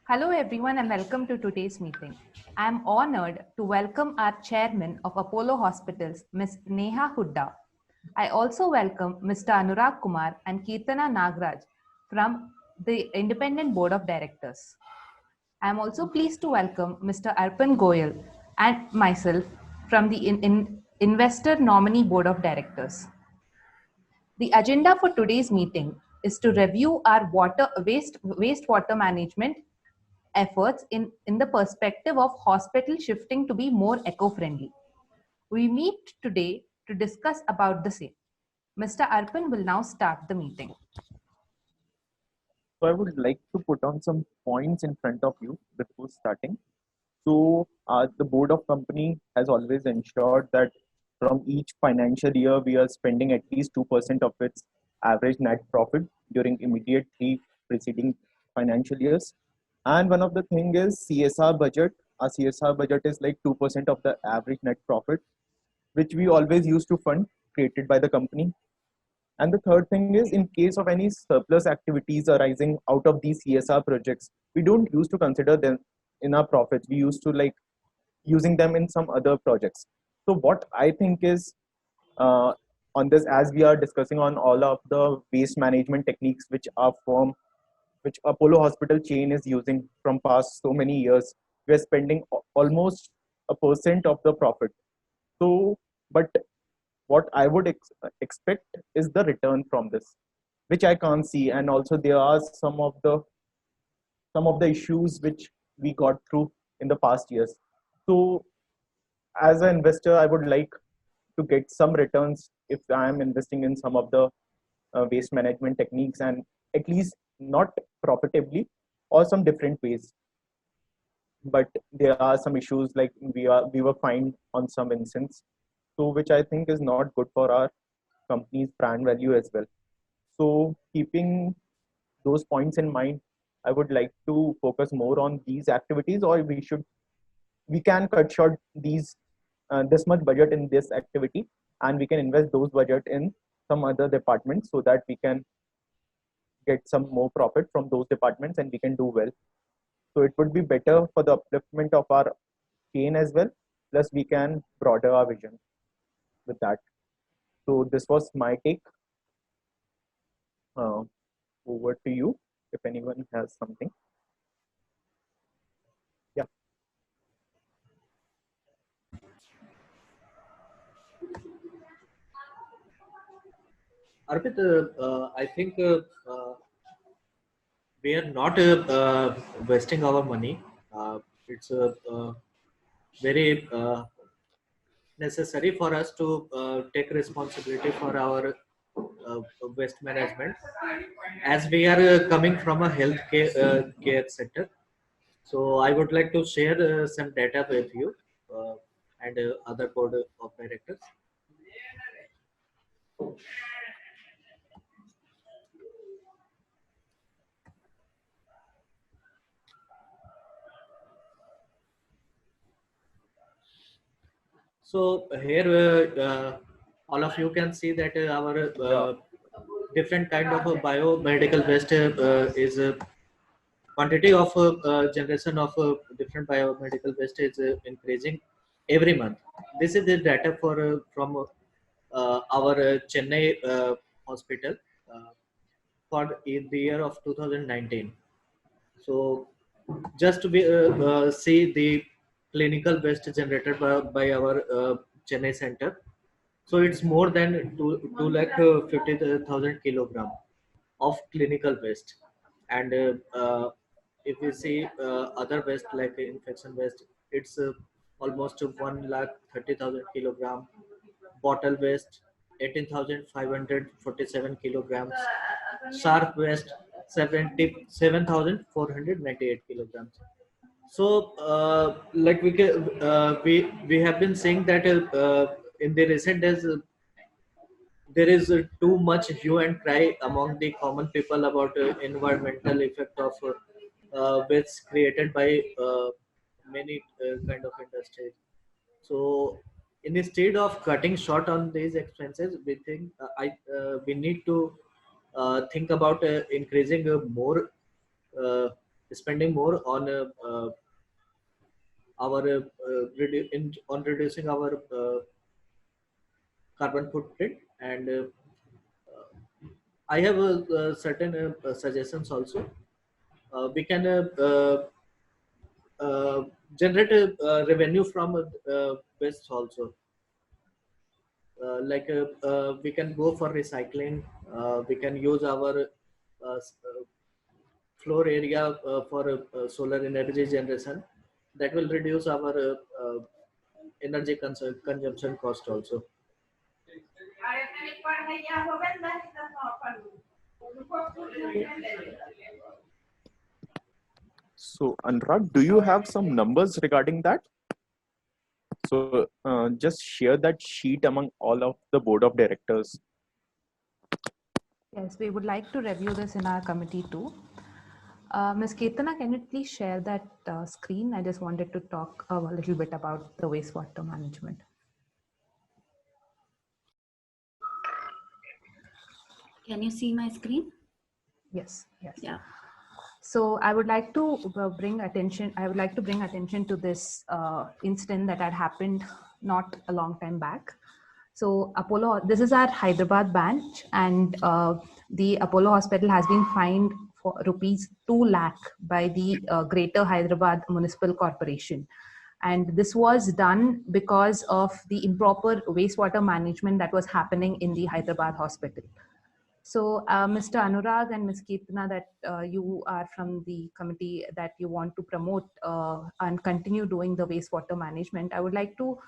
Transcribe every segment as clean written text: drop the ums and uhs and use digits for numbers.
Hello everyone and welcome to today's meeting. I am honored to welcome our chairman of Apollo Hospitals, Ms. Neha Hooda. I also welcome Mr. Anurag Kumar and Kirtana Nagraj from the Independent Board of Directors. I am also pleased to welcome Mr. Arpan Goyal and myself from the Investor Nominee Board of Directors. The agenda for today's meeting is to review our wastewater management efforts in the perspective of hospital shifting to be more eco-friendly. We meet today to discuss about the same. Mr. Arpan will now start the meeting. So I would like to put on some points in front of you before starting. The board of company has always ensured that from each financial year we are spending at least 2% of its average net profit during immediate three preceding financial years. And one of the thing is CSR budget. Our CSR budget is like 2% of the average net profit, which we always used to fund created by the company. And the third thing is, in case of any surplus activities arising out of these CSR projects, we don't used to consider them in our profits. We used to like using them in some other projects. So what I think is uh, on this, as we are discussing on all of the waste management techniques which our firm, which Apollo Hospital chain is using from past so many years, we are spending almost a percent of the profit. So, but what I would expect is the return from this, which I can't see. And also there are some of the issues which we got through in the past years. So as an investor, I would like to get some returns if I am investing in some of the waste management techniques, and at least not profitably or some different ways. But there are some issues like we were fined on some instance, so which I think is not good for our company's brand value as well. So keeping those points in mind, I would like to focus more on these activities, or we can cut short these this much budget in this activity, and we can invest those budget in some other departments so that we can get some more profit from those departments and we can do well. So it would be better for the upliftment of our chain as well. Plus, we can broaden our vision with that. So this was my take. Uh, Over to you if anyone has something. Yeah. Arpit, I think we are not wasting our money. It's very necessary for us to take responsibility for our waste management, as we are coming from a care sector. So I would like to share some data with you and other board of directors. So here, all of you can see that our Yeah. different kind of biomedical waste is quantity of generation of different biomedical waste is increasing every month. This is the data for from our Chennai hospital uh, for in the year of 2019. So just to be see the clinical waste generated by our Chennai center. So it's more than 2 lakh 50,000 kilogram of clinical waste. And if we see other waste like infection waste, it's almost 1 lakh 30,000 kilogram. Bottle waste 18,547 kilograms. Sharp waste 77,498 kilograms. So like we have been saying that in the recent days there is too much hue and cry among the common people about environmental effect of waste created by many kind of industries. So instead of cutting short on these expenses, we think we need to think about increasing more uh, spending more on on reducing our carbon footprint. And I have certain suggestions also. We can generate revenue from waste also. We can go for recycling. We can use our floor area for solar energy generation. That will reduce our energy consumption cost also. So, Anurag, do you have some numbers regarding that? So, just share that sheet among all of the board of directors. Yes, we would like to review this in our committee too. Ms. Ketana, can you please share that screen? I just wanted to talk a little bit about the wastewater management. Can you see my screen? Yes, yes. Yeah. So I would like to bring attention to this incident that had happened not a long time back. So Apollo, this is our Hyderabad branch, and the Apollo Hospital has been fined for rupees 2 lakh by the Greater Hyderabad Municipal Corporation. And this was done because of the improper wastewater management that was happening in the Hyderabad hospital. So, Mr. Anurag and Ms. Keetana, that you are from the committee that you want to promote and continue doing the wastewater management, I would like to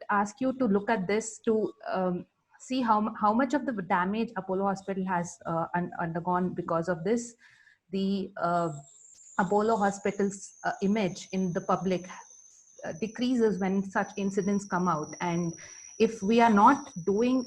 ask you to look at this to see how much of the damage Apollo Hospital has undergone because of this. The Apollo Hospital's image in the public decreases when such incidents come out, and if we are not doing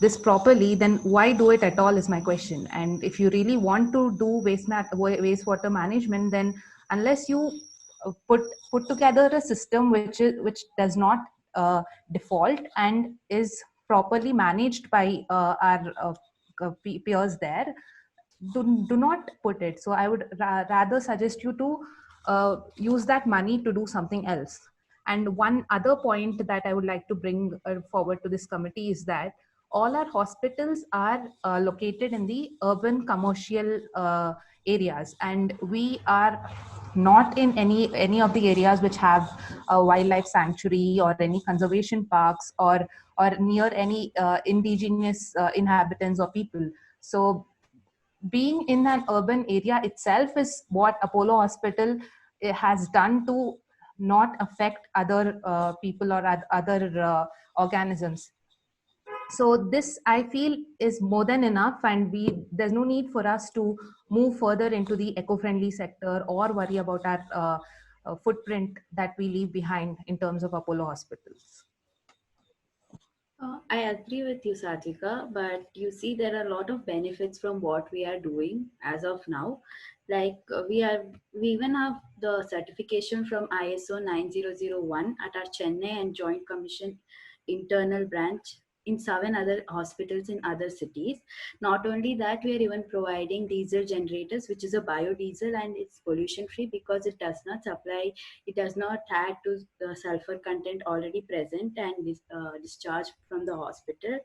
this properly, then why do it at all is my question. And if you really want to do wastewater management, then unless you put together a system which does not default and is properly managed by our peers there, do not put it. So I would rather suggest you to use that money to do something else. And one other point that I would like to bring forward to this committee is that all our hospitals are located in the urban commercial areas, and we are not in any of the areas which have a wildlife sanctuary or any conservation parks or near any indigenous inhabitants or people. So being in an urban area itself is what Apollo Hospital has done to not affect other people or other organisms. So this, I feel, is more than enough, and there's no need for us to move further into the eco-friendly sector or worry about our footprint that we leave behind in terms of Apollo hospitals. I agree with you, Satvika, but you see there are a lot of benefits from what we are doing as of now. Like we even have the certification from ISO 9001 at our Chennai and Joint Commission internal branch in 7 other hospitals in other cities. Not only that, we are even providing diesel generators, which is a biodiesel, and it's pollution free because it does not add to the sulfur content already present and discharged from the hospital.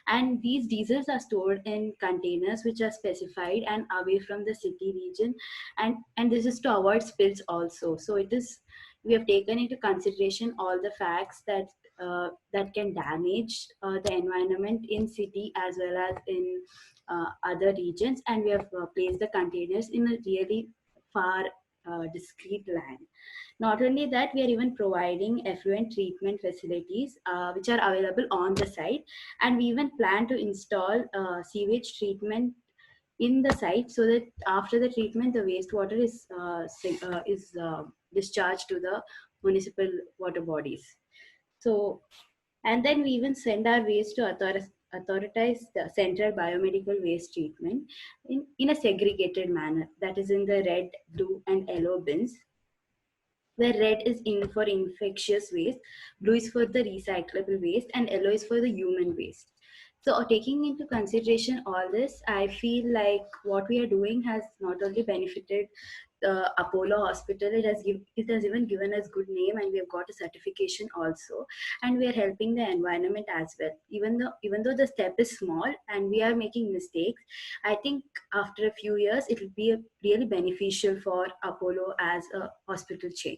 And these diesels are stored in containers which are specified and away from the city region, and this is to avoid spills also. So we have taken into consideration all the facts that can damage the environment in city as well as in other regions, and we have placed the containers in a really far discreet land. Not only that, we are even providing effluent treatment facilities which are available on the site, and we even plan to install sewage treatment in the site so that after the treatment the wastewater is discharged to the municipal water bodies. So, and then we even send our waste to authorize the central biomedical waste treatment in a segregated manner, that is in the red, blue and yellow bins, where red is in for infectious waste, blue is for the recyclable waste, and yellow is for the human waste. So taking into consideration all this, I feel like what we are doing has not only benefited the Apollo Hospital, it has even given us good name, and we have got a certification also, and we are helping the environment as well. Even though the step is small and we are making mistakes, I think after a few years it will be really beneficial for Apollo as a hospital chain.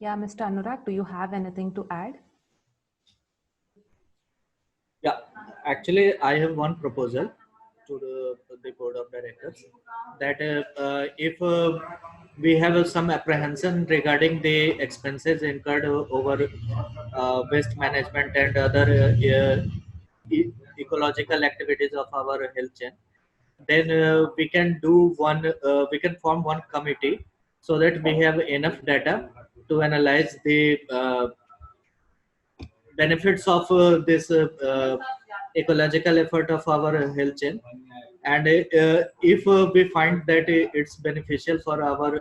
Yeah, Mr. Anurag, do you have anything to add? Yeah, actually, I have one proposal to the board of directors that if we have some apprehension regarding the expenses incurred over waste management and other ecological activities of our health chain, then we can do we can form one committee so that we have enough data to analyze the benefits of this ecological effort of our health chain, and if we find that it's beneficial for our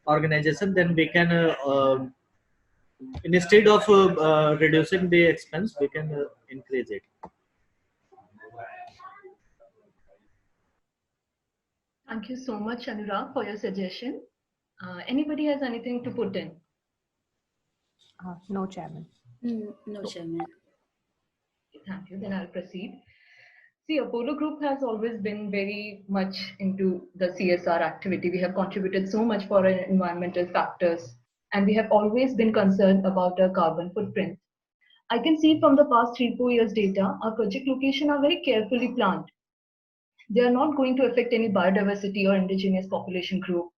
organization, then we can instead of reducing the expense, we can increase it. Thank you so much, Anurag, for your suggestion. Anybody has anything to put in? No, Chairman. No, Chairman. Thank you. Then I'll proceed. See, Apollo Group has always been very much into the CSR activity. We have contributed so much for our environmental factors, and we have always been concerned about our carbon footprint. I can see from the past 3-4 years data, our project location are very carefully planned. They are not going to affect any biodiversity or indigenous population group.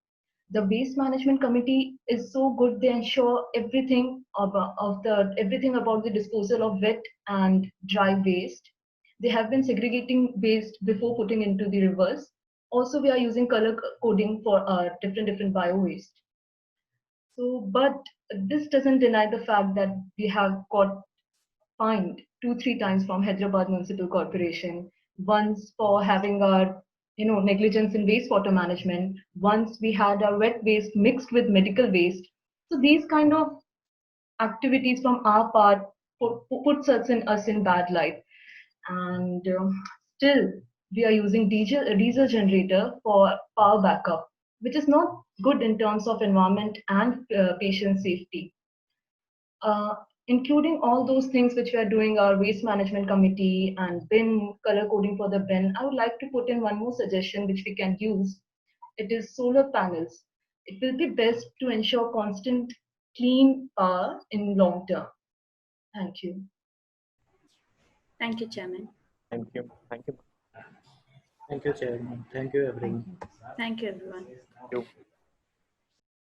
The waste management committee is so good. They ensure everything about the disposal of wet and dry waste. They have been segregating waste before putting into the rivers. Also, we are using color coding for different bio waste. So, but this doesn't deny the fact that we have got fined 2-3 times from Hyderabad Municipal Corporation. Once for having our negligence in wastewater management. Once we had our wet waste mixed with medical waste. So these kind of activities from our part puts us in bad light. And still we are using diesel generator for power backup, which is not good in terms of environment and patient safety. Including all those things which we are doing, our waste management committee and bin color coding for the bin, I would like to put in one more suggestion which we can use. It is solar panels. It will be best to ensure constant clean power in long term. Thank you. Thank you, Chairman. Thank you. Thank you. Thank you, Chairman. Thank you, everyone. Thank you, everyone. Thank you.